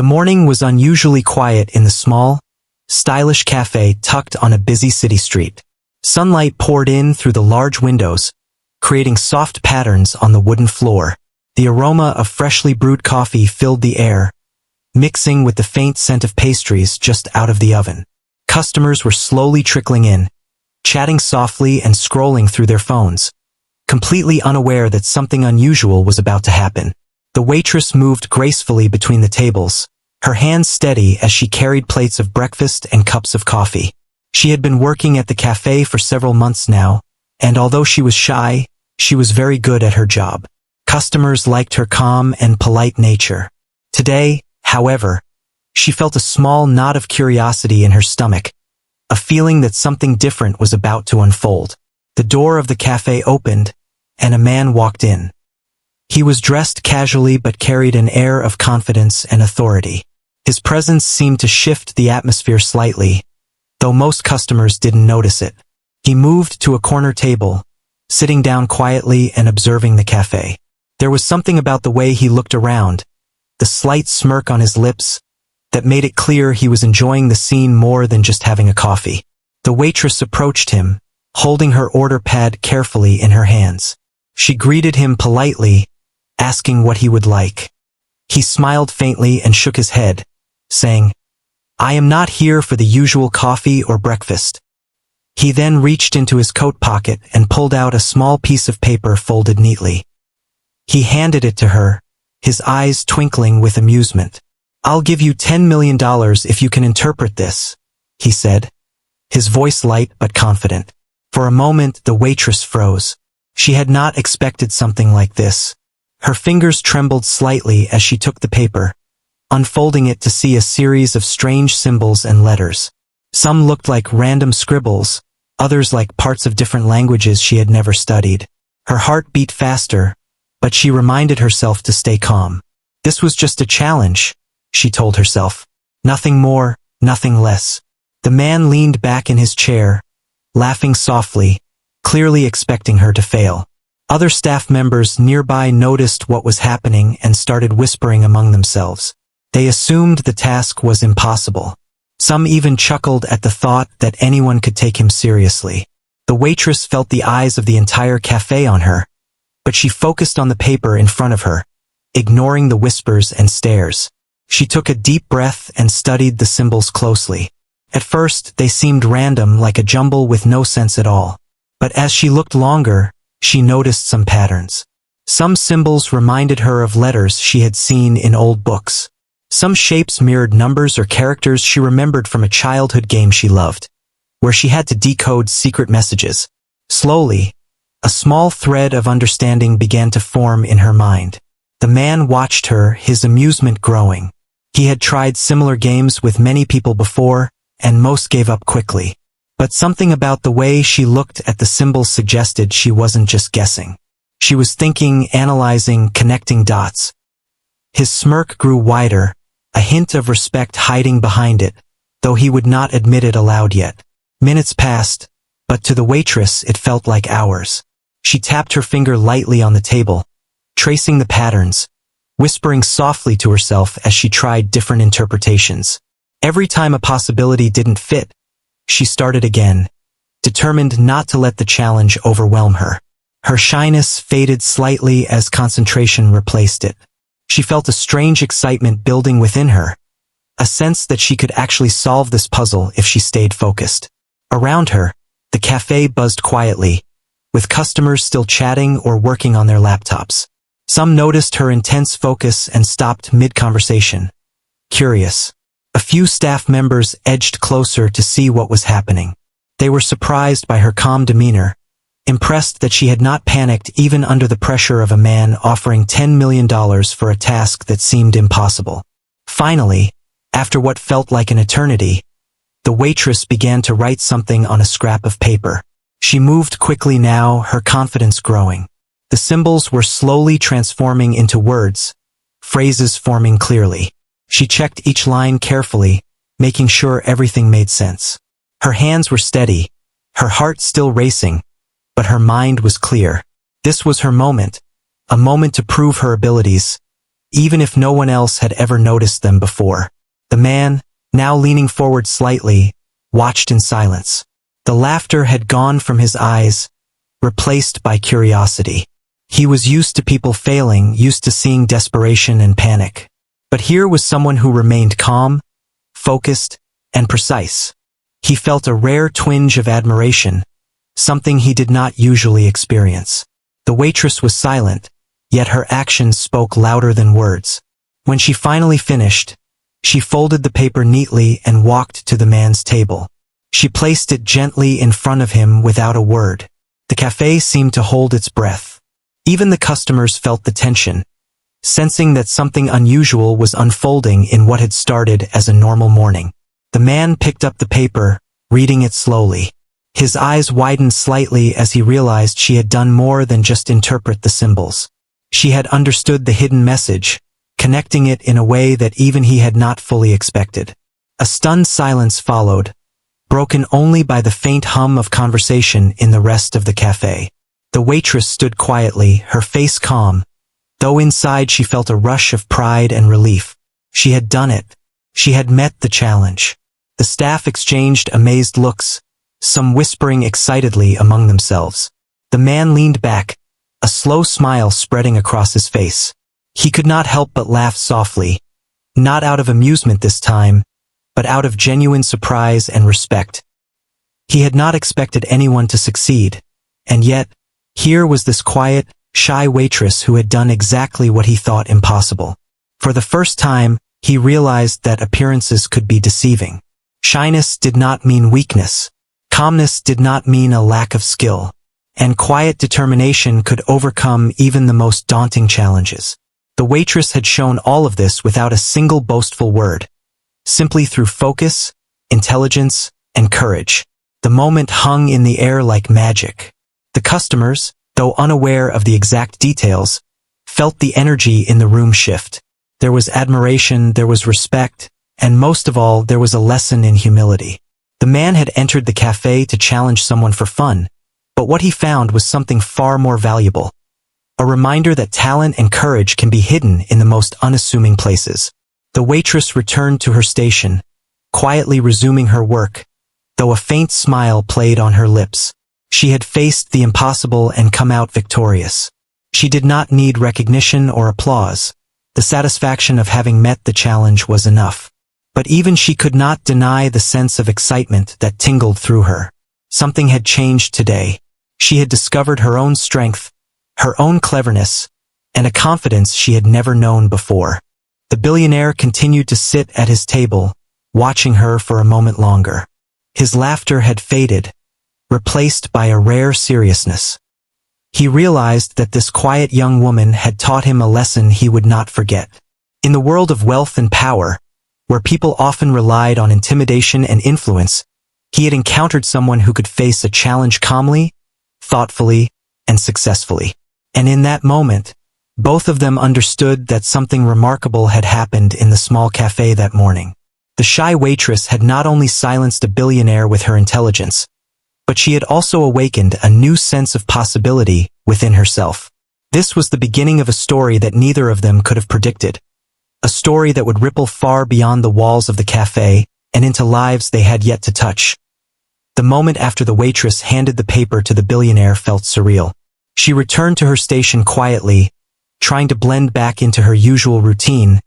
morning was unusually quiet in the small, stylish cafe tucked on a busy city street. Sunlight poured in through the large windows, creating soft patterns on the wooden floor. The aroma of freshly brewed coffee filled the air, mixing with the faint scent of pastries just out of the oven. Customers were slowly trickling in, chatting softly and scrolling through their phones, completely unaware that something unusual was about to happen. The waitress moved gracefully between the tables, her hands steady as she carried plates of breakfast and cups of coffee. She had been working at the cafe for several months now, and although she was shy, she was very good at her job. Customers liked her calm and polite nature. Today, however, she felt a small knot of curiosity in her stomach, a feeling that something different was about to unfold. The door of the cafe opened, and a man walked in. He was dressed casually but carried an air of confidence and authority. His presence seemed to shift the atmosphere slightly, though most customers didn't notice it. He moved to a corner table, sitting down quietly and observing the cafe. There was something about the way he looked around, the slight smirk on his lips, that made it clear he was enjoying the scene more than just having a coffee. The waitress approached him, holding her order pad carefully in her hands. She greeted him politely, asking what he would like. He smiled faintly and shook his head, saying, "I am not here for the usual coffee or breakfast." He then reached into his coat pocket and pulled out a small piece of paper folded neatly. He handed it to her, his eyes twinkling with amusement. "I'll give you $10 million if you can interpret this," he said, his voice light but confident. For a moment the waitress froze. She had not expected something like this. Her fingers trembled slightly as she took the paper, unfolding it to see a series of strange symbols and letters. Some looked like random scribbles, others like parts of different languages she had never studied. Her heart beat faster, but she reminded herself to stay calm. This was just a challenge, she told herself. Nothing more, nothing less. The man leaned back in his chair, laughing softly, clearly expecting her to fail. Other staff members nearby noticed what was happening and started whispering among themselves. They assumed the task was impossible. Some even chuckled at the thought that anyone could take him seriously. The waitress felt the eyes of the entire cafe on her, but she focused on the paper in front of her, ignoring the whispers and stares. She took a deep breath and studied the symbols closely. At first, they seemed random, like a jumble with no sense at all. But as she looked longer, she noticed some patterns. Some symbols reminded her of letters she had seen in old books. Some shapes mirrored numbers or characters she remembered from a childhood game she loved, where she had to decode secret messages. Slowly, a small thread of understanding began to form in her mind. The man watched her, his amusement growing. He had tried similar games with many people before, and most gave up quickly. But something about the way she looked at the symbols suggested she wasn't just guessing. She was thinking, analyzing, connecting dots. His smirk grew wider, a hint of respect hiding behind it, though he would not admit it aloud yet. Minutes passed, but to the waitress it felt like hours. She tapped her finger lightly on the table, tracing the patterns, whispering softly to herself as she tried different interpretations. Every time a possibility didn't fit, she started again, determined not to let the challenge overwhelm her. Her shyness faded slightly as concentration replaced it. She felt a strange excitement building within her, a sense that she could actually solve this puzzle if she stayed focused. Around her, the cafe buzzed quietly, with customers still chatting or working on their laptops. Some noticed her intense focus and stopped mid-conversation, curious. A few staff members edged closer to see what was happening. They were surprised by her calm demeanor, impressed that she had not panicked even under the pressure of a man offering $10 million for a task that seemed impossible. Finally, after what felt like an eternity, the waitress began to write something on a scrap of paper. She moved quickly now, her confidence growing. The symbols were slowly transforming into words, phrases forming clearly. She checked each line carefully, making sure everything made sense. Her hands were steady, her heart still racing, but her mind was clear. This was her moment, a moment to prove her abilities, even if no one else had ever noticed them before. The man, now leaning forward slightly, watched in silence. The laughter had gone from his eyes, replaced by curiosity. He was used to people failing, used to seeing desperation and panic. But here was someone who remained calm, focused, and precise. He felt a rare twinge of admiration, something he did not usually experience. The waitress was silent, yet her actions spoke louder than words. When she finally finished, she folded the paper neatly and walked to the man's table. She placed it gently in front of him without a word. The cafe seemed to hold its breath. Even the customers felt the tension, sensing that something unusual was unfolding in what had started as a normal morning. The man picked up the paper, reading it slowly. His eyes widened slightly as he realized she had done more than just interpret the symbols. She had understood the hidden message, connecting it in a way that even he had not fully expected. A stunned silence followed, broken only by the faint hum of conversation in the rest of the cafe. The waitress stood quietly, her face calm, though inside she felt a rush of pride and relief. She had done it. She had met the challenge. The staff exchanged amazed looks, some whispering excitedly among themselves. The man leaned back, a slow smile spreading across his face. He could not help but laugh softly, not out of amusement this time, but out of genuine surprise and respect. He had not expected anyone to succeed, and yet, here was this quiet, shy waitress who had done exactly what he thought impossible. For the first time, he realized that appearances could be deceiving. Shyness did not mean weakness. Calmness did not mean a lack of skill. And quiet determination could overcome even the most daunting challenges. The waitress had shown all of this without a single boastful word, simply through focus, intelligence, and courage. The moment hung in the air like magic. The customers, though unaware of the exact details, felt the energy in the room shift. There was admiration, there was respect, and most of all, there was a lesson in humility. The man had entered the cafe to challenge someone for fun, but what he found was something far more valuable. A reminder that talent and courage can be hidden in the most unassuming places. The waitress returned to her station, quietly resuming her work, though a faint smile played on her lips. She had faced the impossible and come out victorious. She did not need recognition or applause. The satisfaction of having met the challenge was enough. But even she could not deny the sense of excitement that tingled through her. Something had changed today. She had discovered her own strength, her own cleverness, and a confidence she had never known before. The billionaire continued to sit at his table, watching her for a moment longer. His laughter had faded, replaced by a rare seriousness. He realized that this quiet young woman had taught him a lesson he would not forget. In the world of wealth and power, where people often relied on intimidation and influence, he had encountered someone who could face a challenge calmly, thoughtfully, and successfully. And in that moment, both of them understood that something remarkable had happened in the small cafe that morning. The shy waitress had not only silenced a billionaire with her intelligence, but she had also awakened a new sense of possibility within herself. This was the beginning of a story that neither of them could have predicted. A story that would ripple far beyond the walls of the cafe and into lives they had yet to touch. The moment after the waitress handed the paper to the billionaire felt surreal. She returned to her station quietly, trying to blend back into her usual routine,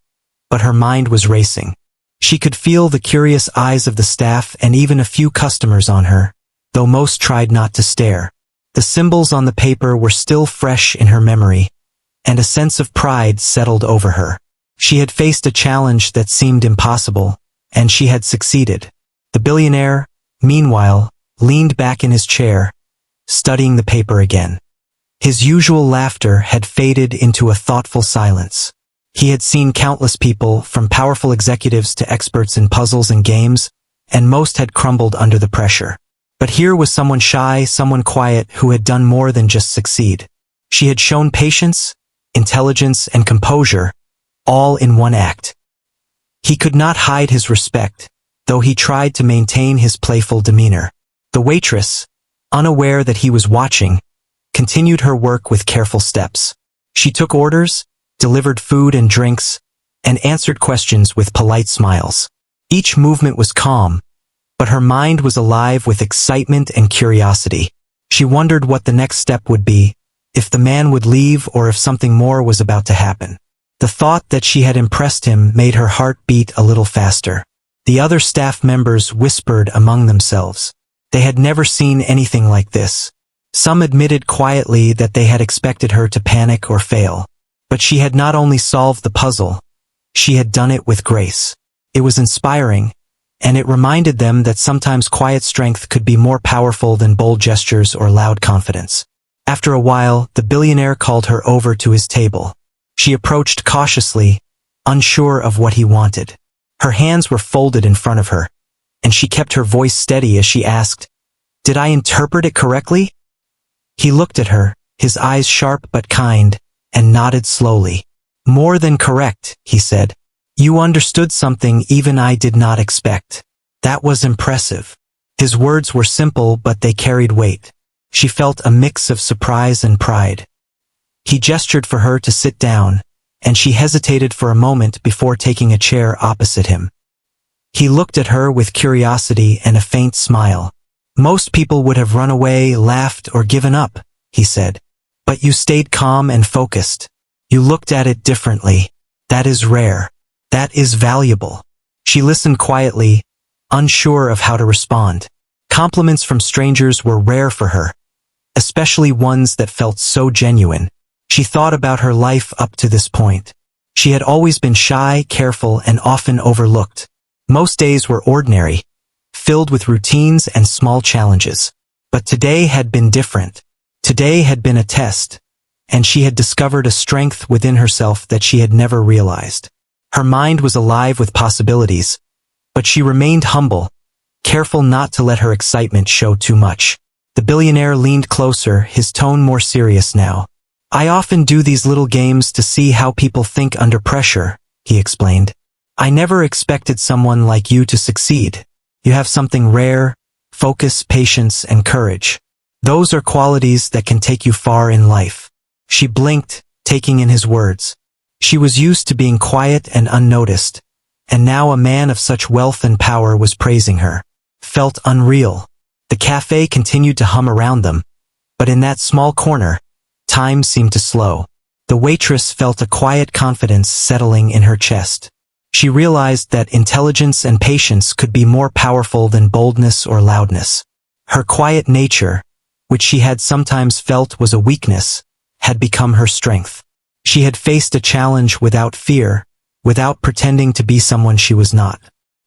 but her mind was racing. She could feel the curious eyes of the staff and even a few customers on her, though most tried not to stare. The symbols on the paper were still fresh in her memory, and a sense of pride settled over her. She had faced a challenge that seemed impossible, and she had succeeded. The billionaire, meanwhile, leaned back in his chair, studying the paper again. His usual laughter had faded into a thoughtful silence. He had seen countless people, from powerful executives to experts in puzzles and games, and most had crumbled under the pressure. But here was someone shy, someone quiet, who had done more than just succeed. She had shown patience, intelligence, and composure, all in one act. He could not hide his respect, though he tried to maintain his playful demeanor. The waitress, unaware that he was watching, continued her work with careful steps. She took orders, delivered food and drinks, and answered questions with polite smiles. Each movement was calm, but her mind was alive with excitement and curiosity. She wondered what the next step would be, if the man would leave or if something more was about to happen. The thought that she had impressed him made her heart beat a little faster. The other staff members whispered among themselves. They had never seen anything like this. Some admitted quietly that they had expected her to panic or fail. But she had not only solved the puzzle, she had done it with grace. It was inspiring, and it reminded them that sometimes quiet strength could be more powerful than bold gestures or loud confidence. After a while, the billionaire called her over to his table. She approached cautiously, unsure of what he wanted. Her hands were folded in front of her, and she kept her voice steady as she asked, "Did I interpret it correctly?" He looked at her, his eyes sharp but kind, and nodded slowly. "More than correct," he said. "You understood something even I did not expect. That was impressive." His words were simple, but they carried weight. She felt a mix of surprise and pride. He gestured for her to sit down, and she hesitated for a moment before taking a chair opposite him. He looked at her with curiosity and a faint smile. "Most people would have run away, laughed, or given up," he said. "But you stayed calm and focused. You looked at it differently. That is rare. That is valuable." She listened quietly, unsure of how to respond. Compliments from strangers were rare for her, especially ones that felt so genuine. She thought about her life up to this point. She had always been shy, careful, and often overlooked. Most days were ordinary, filled with routines and small challenges. But today had been different. Today had been a test, and she had discovered a strength within herself that she had never realized. Her mind was alive with possibilities, but she remained humble, careful not to let her excitement show too much. The billionaire leaned closer, his tone more serious now. "I often do these little games to see how people think under pressure," he explained. "I never expected someone like you to succeed. You have something rare: focus, patience, and courage. Those are qualities that can take you far in life." She blinked, taking in his words. She was used to being quiet and unnoticed, and now a man of such wealth and power was praising her. Felt unreal. The cafe continued to hum around them, but in that small corner, time seemed to slow. The waitress felt a quiet confidence settling in her chest. She realized that intelligence and patience could be more powerful than boldness or loudness. Her quiet nature, which she had sometimes felt was a weakness, had become her strength. She had faced a challenge without fear, without pretending to be someone she was not.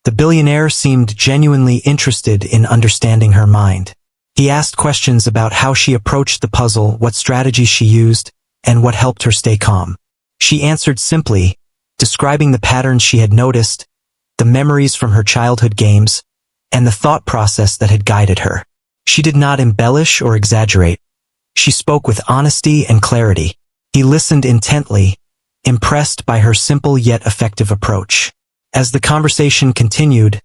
The billionaire seemed genuinely interested in understanding her mind. He asked questions about how she approached the puzzle, what strategies she used, and what helped her stay calm. She answered simply, describing the patterns she had noticed, the memories from her childhood games, and the thought process that had guided her. She did not embellish or exaggerate. She spoke with honesty and clarity. He listened intently, impressed by her simple yet effective approach. As the conversation continued,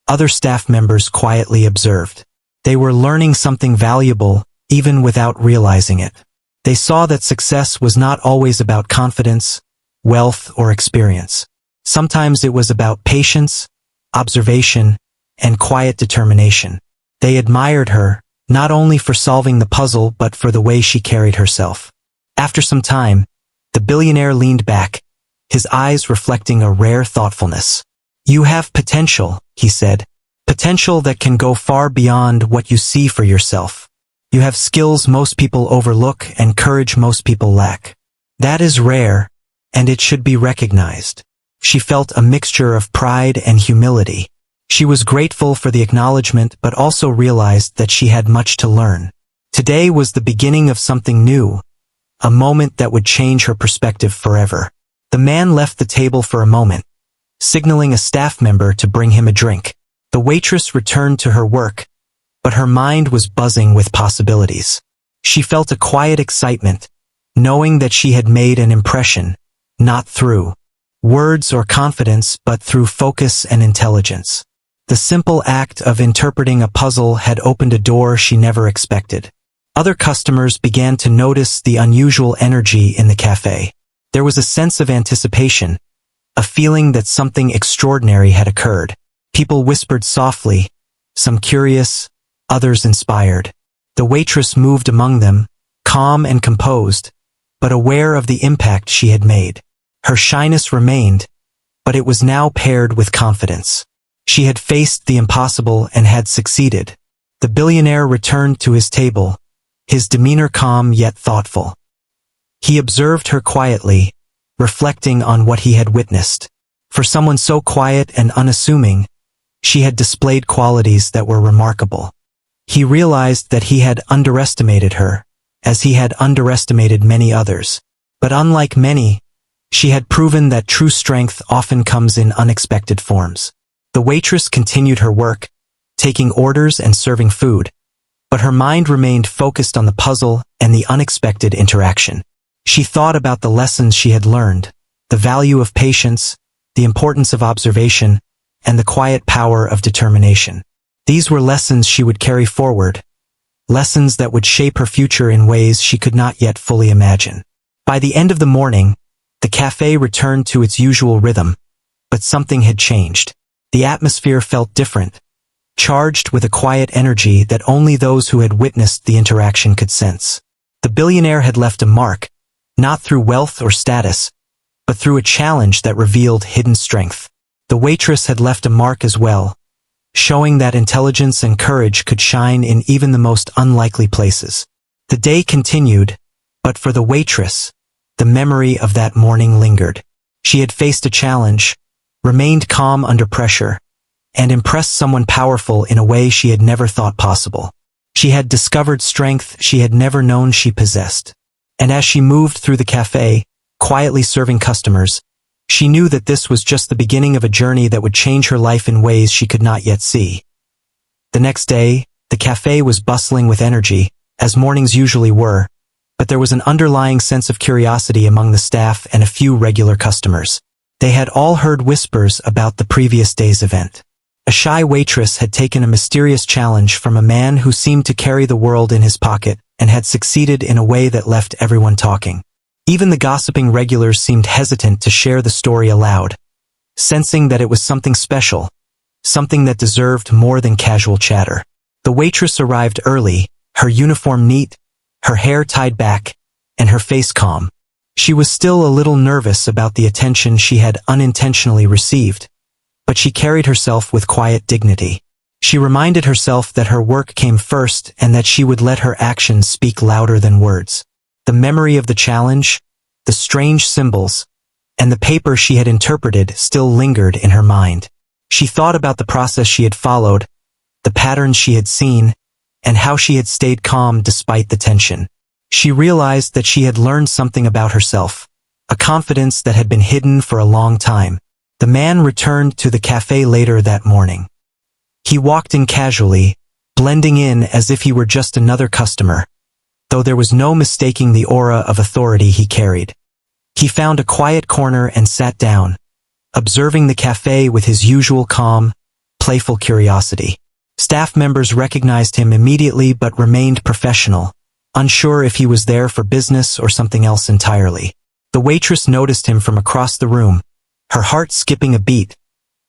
other staff members quietly observed. They were learning something valuable, even without realizing it. They saw that success was not always about confidence, wealth, or experience. Sometimes it was about patience, observation, and quiet determination. They admired her, not only for solving the puzzle but for the way she carried herself. After some time, the billionaire leaned back, his eyes reflecting a rare thoughtfulness. "You have potential," he said. "Potential that can go far beyond what you see for yourself. You have skills most people overlook and courage most people lack. That is rare, and it should be recognized." She felt a mixture of pride and humility. She was grateful for the acknowledgement but also realized that she had much to learn. Today was the beginning of something new, a moment that would change her perspective forever. The man left the table for a moment, signaling a staff member to bring him a drink. The waitress returned to her work, but her mind was buzzing with possibilities. She felt a quiet excitement, knowing that she had made an impression, not through words or confidence but through focus and intelligence. The simple act of interpreting a puzzle had opened a door she never expected. Other customers began to notice the unusual energy in the cafe. There was a sense of anticipation, a feeling that something extraordinary had occurred. People whispered softly, some curious, others inspired. The waitress moved among them, calm and composed, but aware of the impact she had made. Her shyness remained, but it was now paired with confidence. She had faced the impossible and had succeeded. The billionaire returned to his table, his demeanor calm yet thoughtful. He observed her quietly, reflecting on what he had witnessed. For someone so quiet and unassuming, she had displayed qualities that were remarkable. He realized that he had underestimated her, as he had underestimated many others. But unlike many, she had proven that true strength often comes in unexpected forms. The waitress continued her work, taking orders and serving food, but her mind remained focused on the puzzle and the unexpected interaction. She thought about the lessons she had learned, the value of patience, the importance of observation, and the quiet power of determination. These were lessons she would carry forward, lessons that would shape her future in ways she could not yet fully imagine. By the end of the morning, the cafe returned to its usual rhythm, but something had changed. The atmosphere felt different, charged with a quiet energy that only those who had witnessed the interaction could sense. The billionaire had left a mark, not through wealth or status, but through a challenge that revealed hidden strength. The waitress had left a mark as well, showing that intelligence and courage could shine in even the most unlikely places. The day continued, but for the waitress, the memory of that morning lingered. She had faced a challenge, remained calm under pressure, and impressed someone powerful in a way she had never thought possible. She had discovered strength she had never known she possessed. And as she moved through the cafe, quietly serving customers, she knew that this was just the beginning of a journey that would change her life in ways she could not yet see. The next day, the cafe was bustling with energy, as mornings usually were, but there was an underlying sense of curiosity among the staff and a few regular customers. They had all heard whispers about the previous day's event. A shy waitress had taken a mysterious challenge from a man who seemed to carry the world in his pocket and had succeeded in a way that left everyone talking. Even the gossiping regulars seemed hesitant to share the story aloud, sensing that it was something special, something that deserved more than casual chatter. The waitress arrived early, her uniform neat, her hair tied back, and her face calm. She was still a little nervous about the attention she had unintentionally received, but she carried herself with quiet dignity. She reminded herself that her work came first and that she would let her actions speak louder than words. The memory of the challenge, the strange symbols, and the paper she had interpreted still lingered in her mind. She thought about the process she had followed, the patterns she had seen, and how she had stayed calm despite the tension. She realized that she had learned something about herself, a confidence that had been hidden for a long time. The man returned to the cafe later that morning. He walked in casually, blending in as if he were just another customer, though there was no mistaking the aura of authority he carried. He found a quiet corner and sat down, observing the cafe with his usual calm, playful curiosity. Staff members recognized him immediately but remained professional, unsure if he was there for business or something else entirely. The waitress noticed him from across the room, her heart skipping a beat,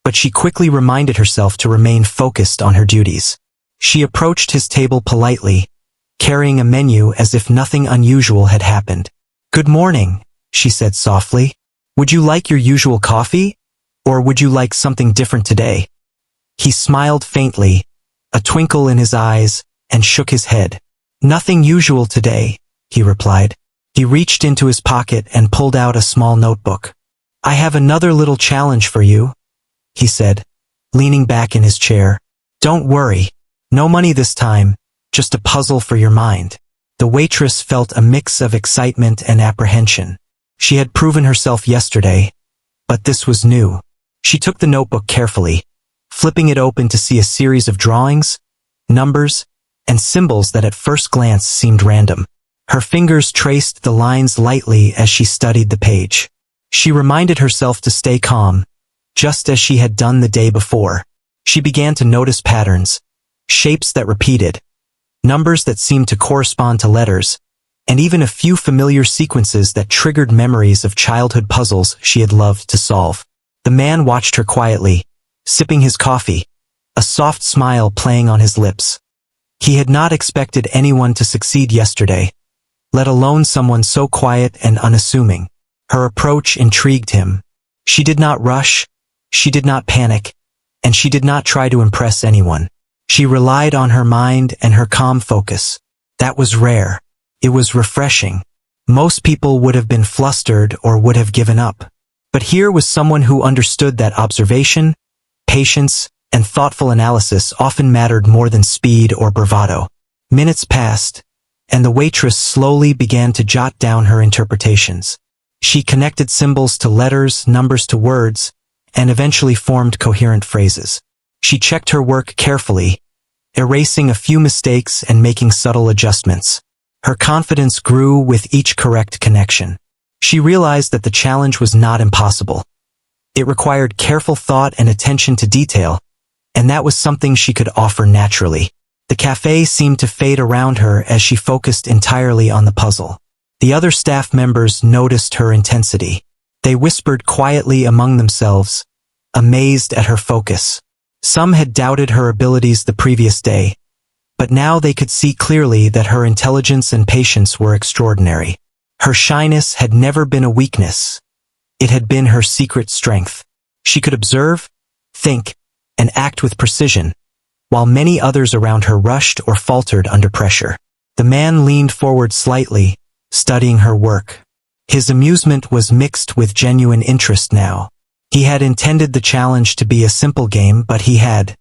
but she quickly reminded herself to remain focused on her duties. She approached his table politely, carrying a menu as if nothing unusual had happened. "Good morning," she said softly. "Would you like your usual coffee? Or would you like something different today?" He smiled faintly, a twinkle in his eyes, and shook his head. "Nothing usual today," he replied. He reached into his pocket and pulled out a small notebook. "I have another little challenge for you," he said, leaning back in his chair. "Don't worry. No money this time, just a puzzle for your mind." The waitress felt a mix of excitement and apprehension. She had proven herself yesterday, but this was new. She took the notebook carefully, flipping it open to see a series of drawings, numbers, and symbols that at first glance seemed random. Her fingers traced the lines lightly as she studied the page. She reminded herself to stay calm, just as she had done the day before. She began to notice patterns, shapes that repeated, numbers that seemed to correspond to letters, and even a few familiar sequences that triggered memories of childhood puzzles she had loved to solve. The man watched her quietly, sipping his coffee, a soft smile playing on his lips. He had not expected anyone to succeed yesterday, let alone someone so quiet and unassuming. Her approach intrigued him. She did not rush, she did not panic, and she did not try to impress anyone. She relied on her mind and her calm focus. That was rare. It was refreshing. Most people would have been flustered or would have given up. But here was someone who understood that observation, patience, and thoughtful analysis often mattered more than speed or bravado. Minutes passed, and the waitress slowly began to jot down her interpretations. She connected symbols to letters, numbers to words, and eventually formed coherent phrases. She checked her work carefully, erasing a few mistakes and making subtle adjustments. Her confidence grew with each correct connection. She realized that the challenge was not impossible. It required careful thought and attention to detail, and that was something she could offer naturally. The cafe seemed to fade around her as she focused entirely on the puzzle. The other staff members noticed her intensity. They whispered quietly among themselves, amazed at her focus. Some had doubted her abilities the previous day, but now they could see clearly that her intelligence and patience were extraordinary. Her shyness had never been a weakness. It had been her secret strength. She could observe, think, and act with precision, while many others around her rushed or faltered under pressure. The man leaned forward slightly, studying her work. His amusement was mixed with genuine interest now. He had intended the challenge to be a simple game, but he had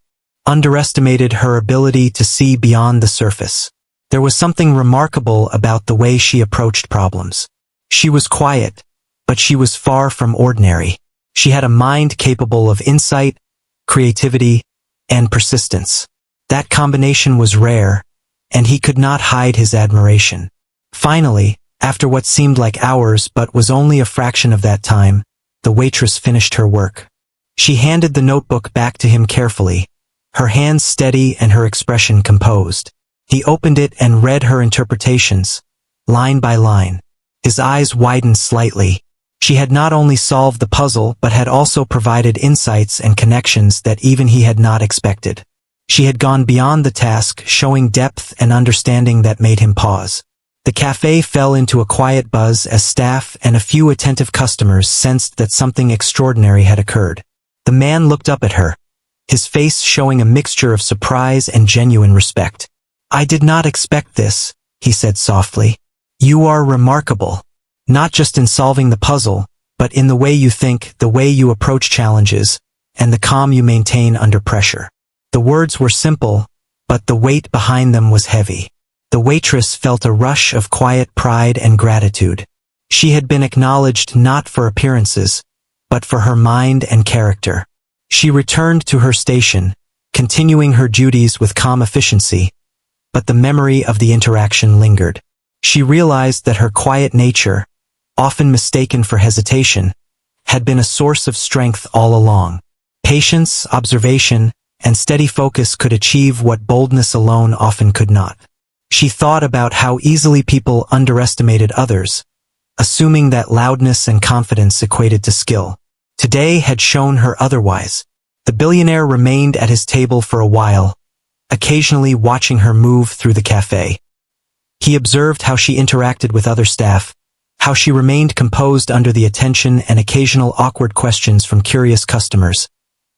underestimated her ability to see beyond the surface. There was something remarkable about the way she approached problems. She was quiet, but she was far from ordinary. She had a mind capable of insight, creativity, and persistence. That combination was rare, and he could not hide his admiration. Finally, after what seemed like hours but was only a fraction of that time, the waitress finished her work. She handed the notebook back to him carefully, her hands steady and her expression composed. He opened it and read her interpretations, line by line. His eyes widened slightly. She had not only solved the puzzle but had also provided insights and connections that even he had not expected. She had gone beyond the task, showing depth and understanding that made him pause. The cafe fell into a quiet buzz as staff and a few attentive customers sensed that something extraordinary had occurred. The man looked up at her, his face showing a mixture of surprise and genuine respect. "I did not expect this," he said softly. "You are remarkable, not just in solving the puzzle, but in the way you think, the way you approach challenges, and the calm you maintain under pressure." The words were simple, but the weight behind them was heavy. The waitress felt a rush of quiet pride and gratitude. She had been acknowledged not for appearances, but for her mind and character. She returned to her station, continuing her duties with calm efficiency, but the memory of the interaction lingered. She realized that her quiet nature, often mistaken for hesitation, had been a source of strength all along. Patience, observation, and steady focus could achieve what boldness alone often could not. She thought about how easily people underestimated others, assuming that loudness and confidence equated to skill. Today had shown her otherwise. The billionaire remained at his table for a while, occasionally watching her move through the cafe. He observed how she interacted with other staff, how she remained composed under the attention and occasional awkward questions from curious customers,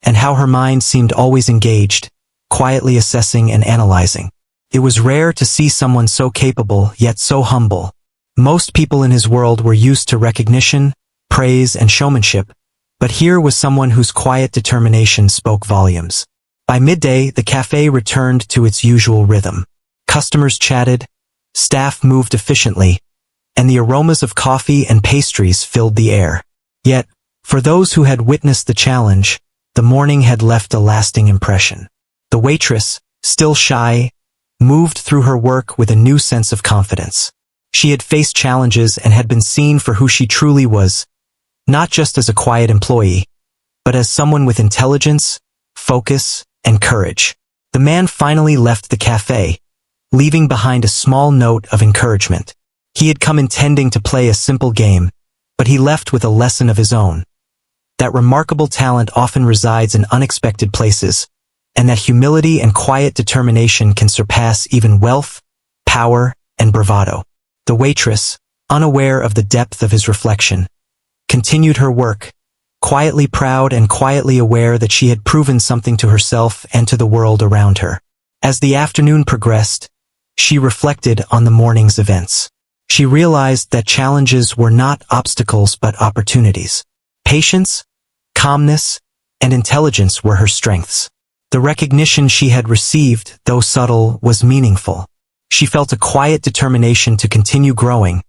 and how her mind seemed always engaged, quietly assessing and analyzing. It was rare to see someone so capable yet so humble. Most people in his world were used to recognition, praise, and showmanship, but here was someone whose quiet determination spoke volumes. By midday, the cafe returned to its usual rhythm. Customers chatted, staff moved efficiently, and the aromas of coffee and pastries filled the air. Yet, for those who had witnessed the challenge, the morning had left a lasting impression. The waitress, still shy, moved through her work with a new sense of confidence. She had faced challenges and had been seen for who she truly was, not just as a quiet employee, but as someone with intelligence, focus, and courage. The man finally left the cafe, leaving behind a small note of encouragement. He had come intending to play a simple game, but he left with a lesson of his own. That remarkable talent often resides in unexpected places, and that humility and quiet determination can surpass even wealth, power, and bravado. The waitress, unaware of the depth of his reflection, continued her work, quietly proud and quietly aware that she had proven something to herself and to the world around her. As the afternoon progressed, she reflected on the morning's events. She realized that challenges were not obstacles but opportunities. Patience, calmness, and intelligence were her strengths. The recognition she had received, though subtle, was meaningful. She felt a quiet determination to continue growing,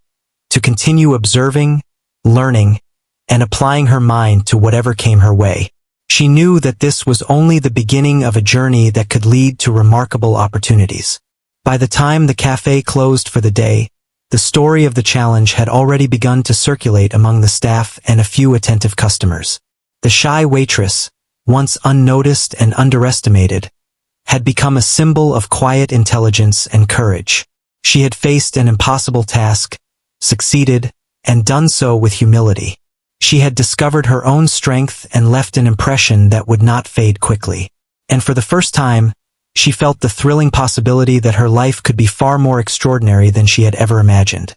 to continue observing, learning, and applying her mind to whatever came her way. She knew that this was only the beginning of a journey that could lead to remarkable opportunities. By the time the cafe closed for the day, the story of the challenge had already begun to circulate among the staff and a few attentive customers. The shy waitress, once unnoticed and underestimated, had become a symbol of quiet intelligence and courage. She had faced an impossible task, succeeded, and done so with humility. She had discovered her own strength and left an impression that would not fade quickly. And for the first time, she felt the thrilling possibility that her life could be far more extraordinary than she had ever imagined.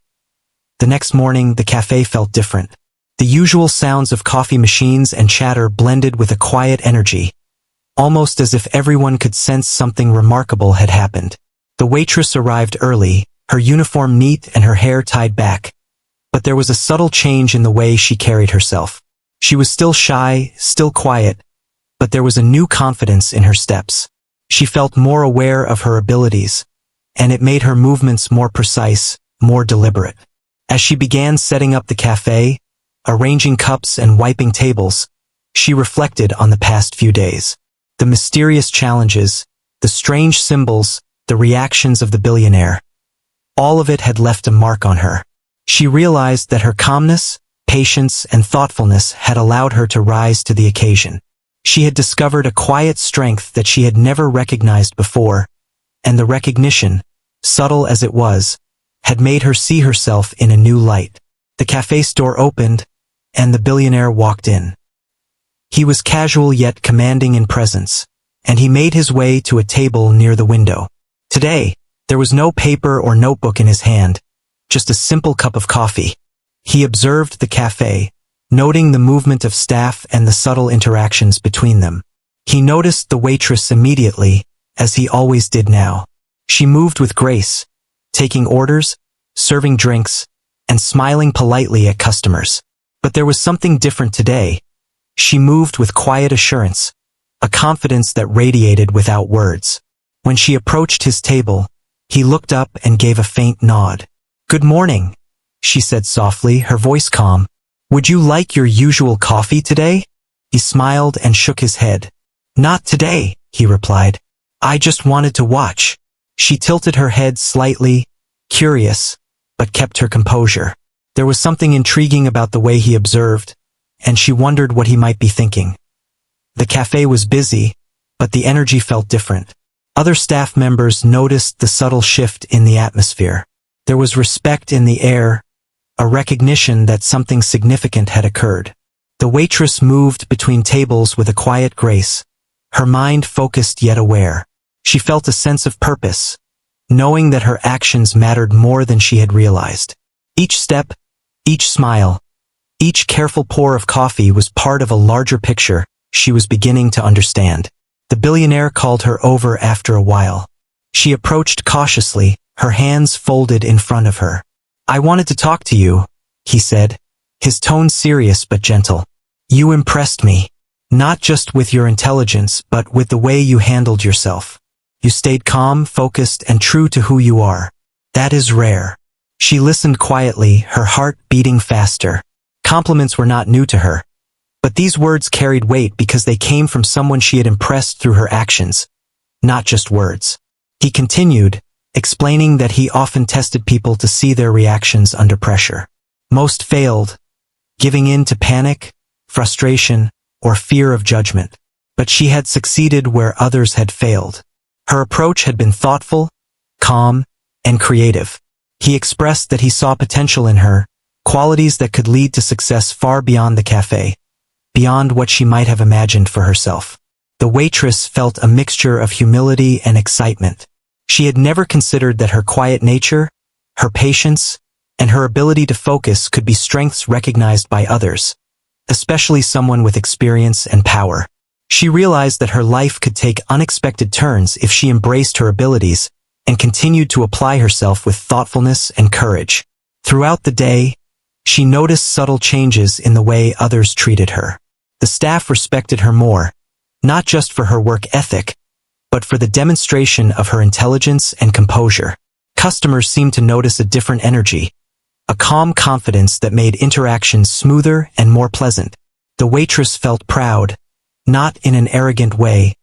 The next morning, the cafe felt different. The usual sounds of coffee machines and chatter blended with a quiet energy, almost as if everyone could sense something remarkable had happened. The waitress arrived early, her uniform neat and her hair tied back. But there was a subtle change in the way she carried herself. She was still shy, still quiet, but there was a new confidence in her steps. She felt more aware of her abilities, and it made her movements more precise, more deliberate. As she began setting up the cafe, arranging cups and wiping tables, she reflected on the past few days. The mysterious challenges, the strange symbols, the reactions of the billionaire. All of it had left a mark on her. She realized that her calmness, patience, and thoughtfulness had allowed her to rise to the occasion. She had discovered a quiet strength that she had never recognized before, and the recognition, subtle as it was, had made her see herself in a new light. The cafe's door opened, and the billionaire walked in. He was casual yet commanding in presence, and he made his way to a table near the window. Today, there was no paper or notebook in his hand, just a simple cup of coffee. He observed the cafe, noting the movement of staff and the subtle interactions between them. He noticed the waitress immediately, as he always did now. She moved with grace, taking orders, serving drinks, and smiling politely at customers. But there was something different today. She moved with quiet assurance, a confidence that radiated without words. When she approached his table, he looked up and gave a faint nod. "Good morning," she said softly, her voice calm. "Would you like your usual coffee today?" He smiled and shook his head. "Not today," he replied. "I just wanted to watch." She tilted her head slightly, curious, but kept her composure. There was something intriguing about the way he observed, and she wondered what he might be thinking. The cafe was busy, but the energy felt different. Other staff members noticed the subtle shift in the atmosphere. There was respect in the air, a recognition that something significant had occurred. The waitress moved between tables with a quiet grace, her mind focused yet aware. She felt a sense of purpose, knowing that her actions mattered more than she had realized. Each step, each smile, each careful pour of coffee was part of a larger picture she was beginning to understand. The billionaire called her over after a while. She approached cautiously, her hands folded in front of her. "I wanted to talk to you," he said, his tone serious but gentle. "You impressed me, not just with your intelligence but with the way you handled yourself. You stayed calm, focused, and true to who you are. That is rare." She listened quietly, her heart beating faster. Compliments were not new to her, but these words carried weight because they came from someone she had impressed through her actions, not just words. He continued, explaining that he often tested people to see their reactions under pressure. Most failed, giving in to panic, frustration, or fear of judgment. But she had succeeded where others had failed. Her approach had been thoughtful, calm, and creative. He expressed that he saw potential in her, qualities that could lead to success far beyond the cafe, beyond what she might have imagined for herself. The waitress felt a mixture of humility and excitement. She had never considered that her quiet nature, her patience, and her ability to focus could be strengths recognized by others, especially someone with experience and power. She realized that her life could take unexpected turns if she embraced her abilities and continued to apply herself with thoughtfulness and courage. Throughout the day, she noticed subtle changes in the way others treated her. The staff respected her more, not just for her work ethic, but for the demonstration of her intelligence and composure. Customers seemed to notice a different energy, a calm confidence that made interactions smoother and more pleasant. The waitress felt proud, not in an arrogant way,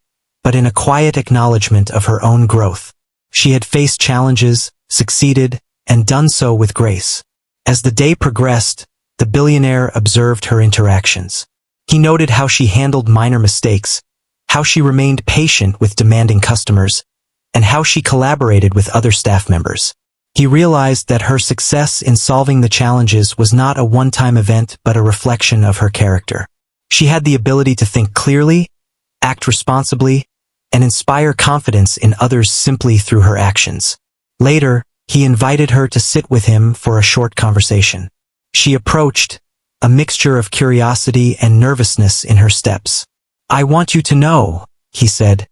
but in a quiet acknowledgement of her own growth. She had faced challenges, succeeded, and done so with grace. As the day progressed, the billionaire observed her interactions. He noted how she handled minor mistakes, how she remained patient with demanding customers, and how she collaborated with other staff members. He realized that her success in solving the challenges was not a one-time event but a reflection of her character. She had the ability to think clearly, act responsibly, and inspire confidence in others simply through her actions. Later, he invited her to sit with him for a short conversation. She approached, a mixture of curiosity and nervousness in her steps. "I want you to know," he said,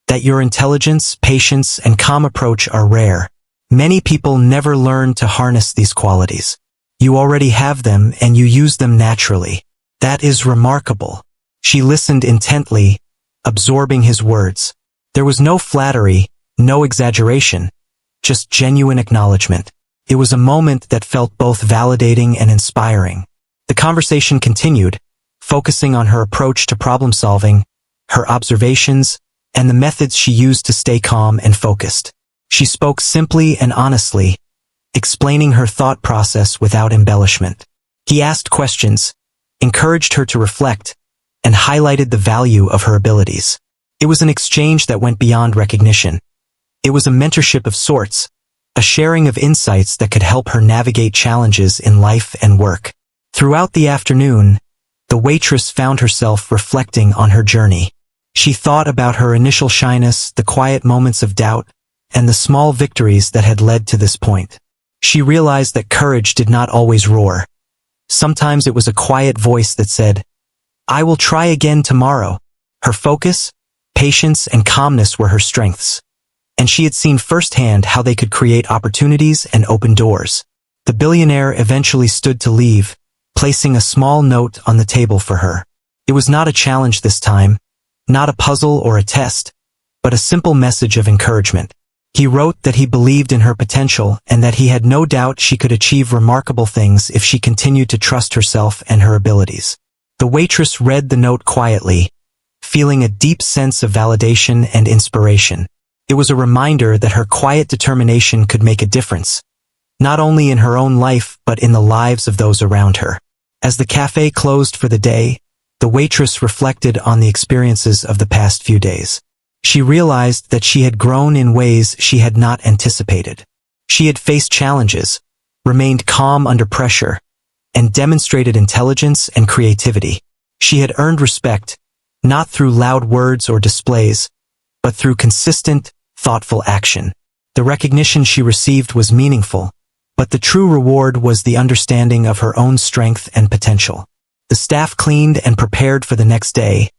"that your intelligence, patience, and calm approach are rare. Many people never learn to harness these qualities. You already have them and you use them naturally. That is remarkable." She listened intently, absorbing his words. There was no flattery, no exaggeration, just genuine acknowledgement. It was a moment that felt both validating and inspiring. The conversation continued, focusing on her approach to problem solving, her observations, and the methods she used to stay calm and focused. She spoke simply and honestly, explaining her thought process without embellishment. He asked questions, encouraged her to reflect, and highlighted the value of her abilities. It was an exchange that went beyond recognition. It was a mentorship of sorts, a sharing of insights that could help her navigate challenges in life and work. Throughout the afternoon, the waitress found herself reflecting on her journey. She thought about her initial shyness, the quiet moments of doubt, and the small victories that had led to this point. She realized that courage did not always roar. Sometimes it was a quiet voice that said, "I will try again tomorrow." Her focus, patience, and calmness were her strengths, and she had seen firsthand how they could create opportunities and open doors. The billionaire eventually stood to leave, placing a small note on the table for her. It was not a challenge this time, not a puzzle or a test, but a simple message of encouragement. He wrote that he believed in her potential and that he had no doubt she could achieve remarkable things if she continued to trust herself and her abilities. The waitress read the note quietly, feeling a deep sense of validation and inspiration. It was a reminder that her quiet determination could make a difference, not only in her own life but in the lives of those around her. As the cafe closed for the day, the waitress reflected on the experiences of the past few days. She realized that she had grown in ways she had not anticipated. She had faced challenges, remained calm under pressure, and demonstrated intelligence and creativity. She had earned respect, not through loud words or displays, but through consistent, thoughtful action. The recognition she received was meaningful, but the true reward was the understanding of her own strength and potential. The staff cleaned and prepared for the next day,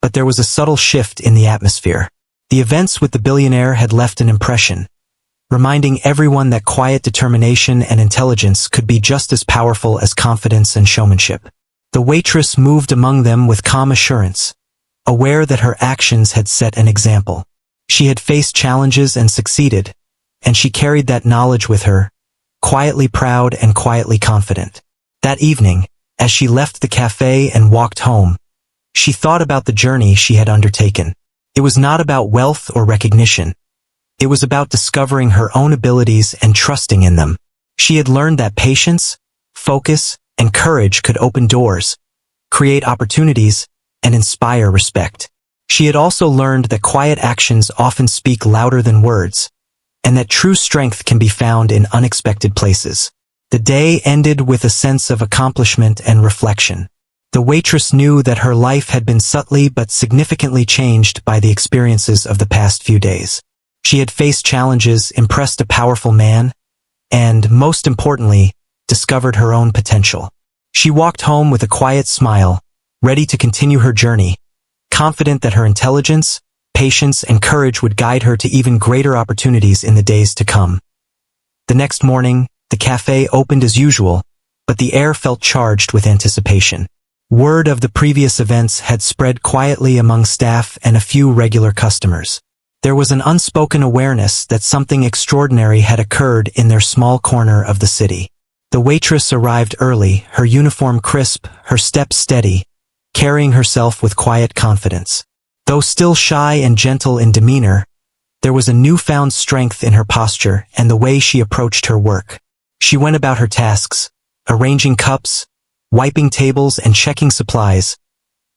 but there was a subtle shift in the atmosphere. The events with the billionaire had left an impression, reminding everyone that quiet determination and intelligence could be just as powerful as confidence and showmanship. The waitress moved among them with calm assurance, aware that her actions had set an example. She had faced challenges and succeeded, and she carried that knowledge with her, quietly proud and quietly confident. That evening, as she left the cafe and walked home, she thought about the journey she had undertaken. It was not about wealth or recognition. It was about discovering her own abilities and trusting in them. She had learned that patience, focus, and courage could open doors, create opportunities, and inspire respect. She had also learned that quiet actions often speak louder than words, and that true strength can be found in unexpected places. The day ended with a sense of accomplishment and reflection. The waitress knew that her life had been subtly but significantly changed by the experiences of the past few days. She had faced challenges, impressed a powerful man, and, most importantly, discovered her own potential. She walked home with a quiet smile, ready to continue her journey, confident that her intelligence, patience, and courage would guide her to even greater opportunities in the days to come. The next morning, the cafe opened as usual, but the air felt charged with anticipation. Word of the previous events had spread quietly among staff and a few regular customers. There was an unspoken awareness that something extraordinary had occurred in their small corner of the city. The waitress arrived early, her uniform crisp, her step steady, carrying herself with quiet confidence. Though still shy and gentle in demeanor, there was a newfound strength in her posture and the way she approached her work. She went about her tasks, arranging cups, wiping tables, and checking supplies,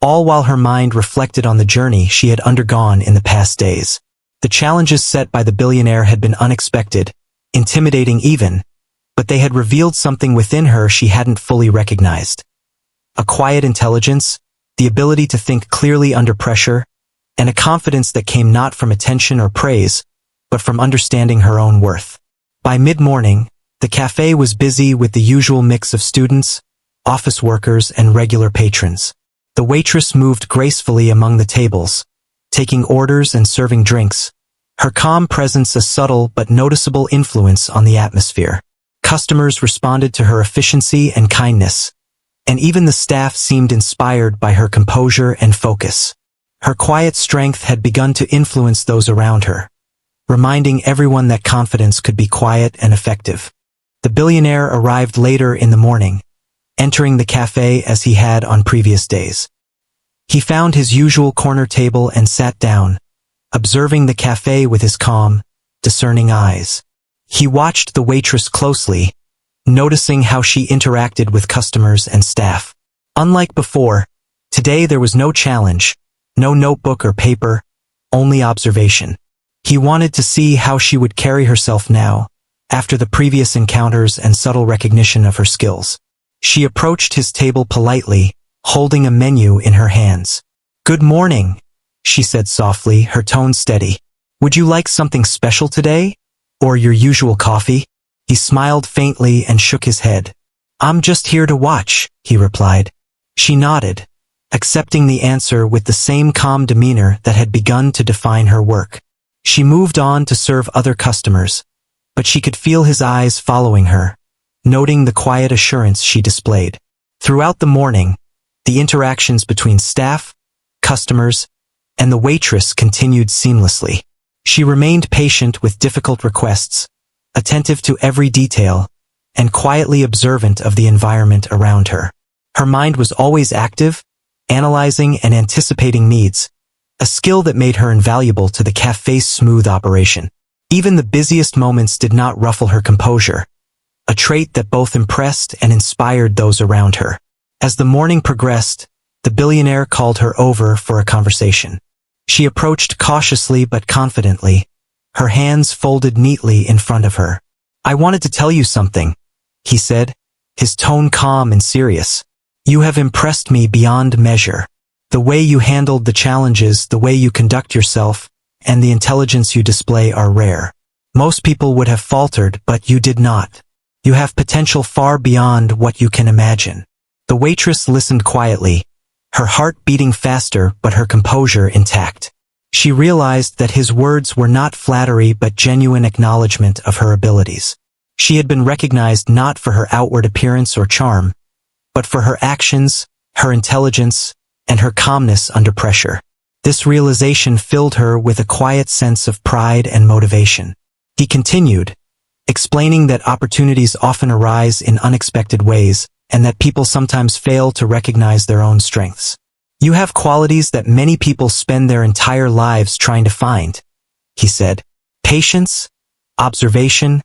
all while her mind reflected on the journey she had undergone in the past days. The challenges set by the billionaire had been unexpected, intimidating even, but they had revealed something within her she hadn't fully recognized. A quiet intelligence, the ability to think clearly under pressure, and a confidence that came not from attention or praise, but from understanding her own worth. By mid-morning, the cafe was busy with the usual mix of students, office workers, and regular patrons. The waitress moved gracefully among the tables, taking orders and serving drinks, her calm presence a subtle but noticeable influence on the atmosphere. Customers responded to her efficiency and kindness, and even the staff seemed inspired by her composure and focus. Her quiet strength had begun to influence those around her, reminding everyone that confidence could be quiet and effective. The billionaire arrived later in the morning, entering the cafe as he had on previous days. He found his usual corner table and sat down, observing the cafe with his calm, discerning eyes. He watched the waitress closely, noticing how she interacted with customers and staff. Unlike before, today there was no challenge, no notebook or paper, only observation. He wanted to see how she would carry herself now, after the previous encounters and subtle recognition of her skills. She approached his table politely, holding a menu in her hands. "Good morning," she said softly, her tone steady. "Would you like something special today? Or your usual coffee?" He smiled faintly and shook his head. "I'm just here to watch," he replied. She nodded, accepting the answer with the same calm demeanor that had begun to define her work. She moved on to serve other customers, but she could feel his eyes following her, noting the quiet assurance she displayed. Throughout the morning, the interactions between staff, customers, and the waitress continued seamlessly. She remained patient with difficult requests, attentive to every detail, and quietly observant of the environment around her. Her mind was always active, analyzing and anticipating needs, a skill that made her invaluable to the cafe's smooth operation. Even the busiest moments did not ruffle her composure, a trait that both impressed and inspired those around her. As the morning progressed, the billionaire called her over for a conversation. She approached cautiously but confidently, her hands folded neatly in front of her. "I wanted to tell you something," he said, his tone calm and serious. "You have impressed me beyond measure. The way you handled the challenges, the way you conduct yourself, and the intelligence you display are rare. Most people would have faltered, but you did not. You have potential far beyond what you can imagine." The waitress listened quietly, her heart beating faster but her composure intact. She realized that his words were not flattery but genuine acknowledgement of her abilities. She had been recognized not for her outward appearance or charm, but for her actions, her intelligence, and her calmness under pressure. This realization filled her with a quiet sense of pride and motivation. He continued, explaining that opportunities often arise in unexpected ways, and that people sometimes fail to recognize their own strengths. "You have qualities that many people spend their entire lives trying to find," he said. "Patience, observation,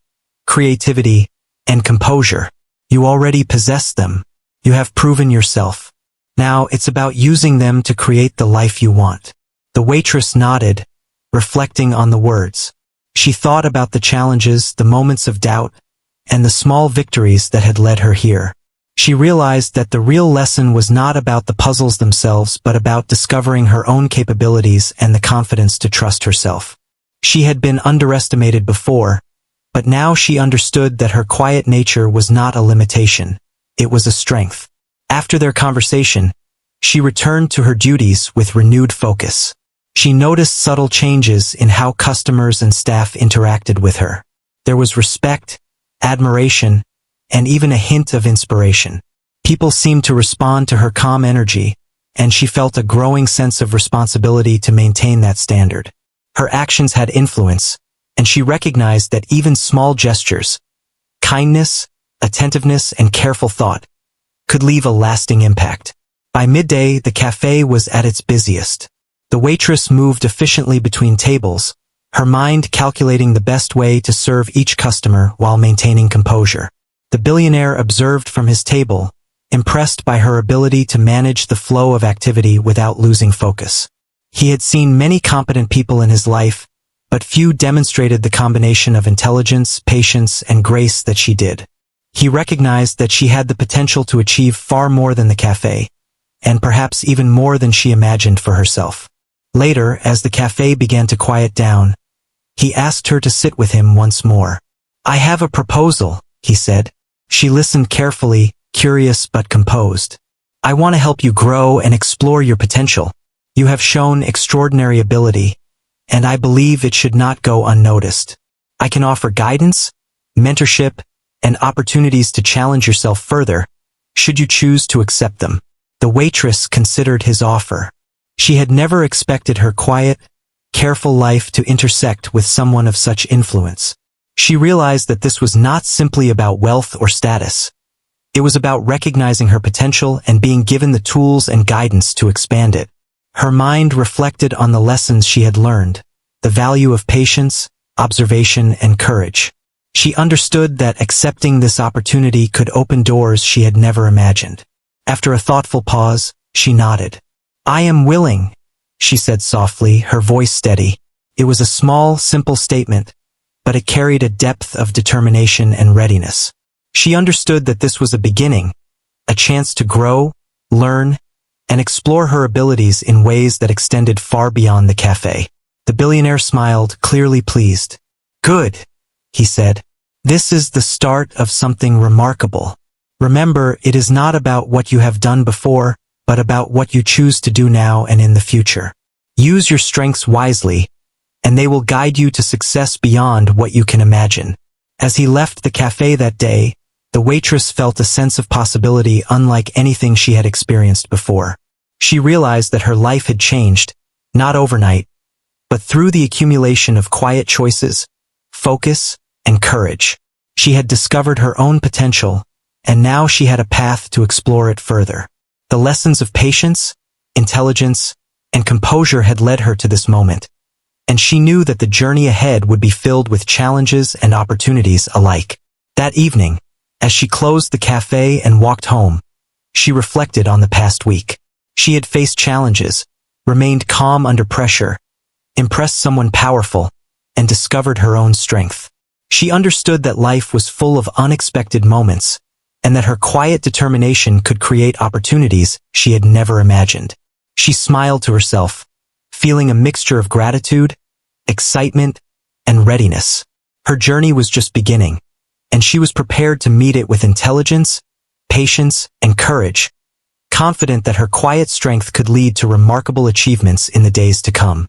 creativity, and composure. You already possess them. You have proven yourself. Now it's about using them to create the life you want." The waitress nodded, reflecting on the words. She thought about the challenges, the moments of doubt, and the small victories that had led her here. She realized that the real lesson was not about the puzzles themselves but about discovering her own capabilities and the confidence to trust herself. She had been underestimated before, but now she understood that her quiet nature was not a limitation. It was a strength. After their conversation, she returned to her duties with renewed focus. She noticed subtle changes in how customers and staff interacted with her. There was respect, admiration, and even a hint of inspiration. People seemed to respond to her calm energy, and she felt a growing sense of responsibility to maintain that standard. Her actions had influence, and she recognized that even small gestures, kindness, attentiveness, and careful thought, could leave a lasting impact. By midday, the cafe was at its busiest. The waitress moved efficiently between tables, her mind calculating the best way to serve each customer while maintaining composure. The billionaire observed from his table, impressed by her ability to manage the flow of activity without losing focus. He had seen many competent people in his life, but few demonstrated the combination of intelligence, patience, and grace that she did. He recognized that she had the potential to achieve far more than the cafe, and perhaps even more than she imagined for herself. Later, as the cafe began to quiet down, he asked her to sit with him once more. "I have a proposal," he said. She listened carefully, curious but composed. "I want to help you grow and explore your potential. You have shown extraordinary ability, and I believe it should not go unnoticed. I can offer guidance, mentorship, and opportunities to challenge yourself further, should you choose to accept them." The waitress considered his offer. She had never expected her quiet, careful life to intersect with someone of such influence. She realized that this was not simply about wealth or status. It was about recognizing her potential and being given the tools and guidance to expand it. Her mind reflected on the lessons she had learned, the value of patience, observation, and courage. She understood that accepting this opportunity could open doors she had never imagined. After a thoughtful pause, she nodded. "I am willing," she said softly, her voice steady. It was a small, simple statement, but it carried a depth of determination and readiness. She understood that this was a beginning, a chance to grow, learn, and explore her abilities in ways that extended far beyond the cafe. The billionaire smiled, clearly pleased. "Good," he said. "This is the start of something remarkable. Remember, it is not about what you have done before, but about what you choose to do now and in the future. Use your strengths wisely, and they will guide you to success beyond what you can imagine." As he left the cafe that day, the waitress felt a sense of possibility unlike anything she had experienced before. She realized that her life had changed, not overnight, but through the accumulation of quiet choices, focus, and courage. She had discovered her own potential, and now she had a path to explore it further. The lessons of patience, intelligence, and composure had led her to this moment, and she knew that the journey ahead would be filled with challenges and opportunities alike. That evening, as she closed the cafe and walked home, she reflected on the past week. She had faced challenges, remained calm under pressure, impressed someone powerful, and discovered her own strength. She understood that life was full of unexpected moments, and that her quiet determination could create opportunities she had never imagined. She smiled to herself, feeling a mixture of gratitude, excitement, and readiness. Her journey was just beginning, and she was prepared to meet it with intelligence, patience, and courage, confident that her quiet strength could lead to remarkable achievements in the days to come.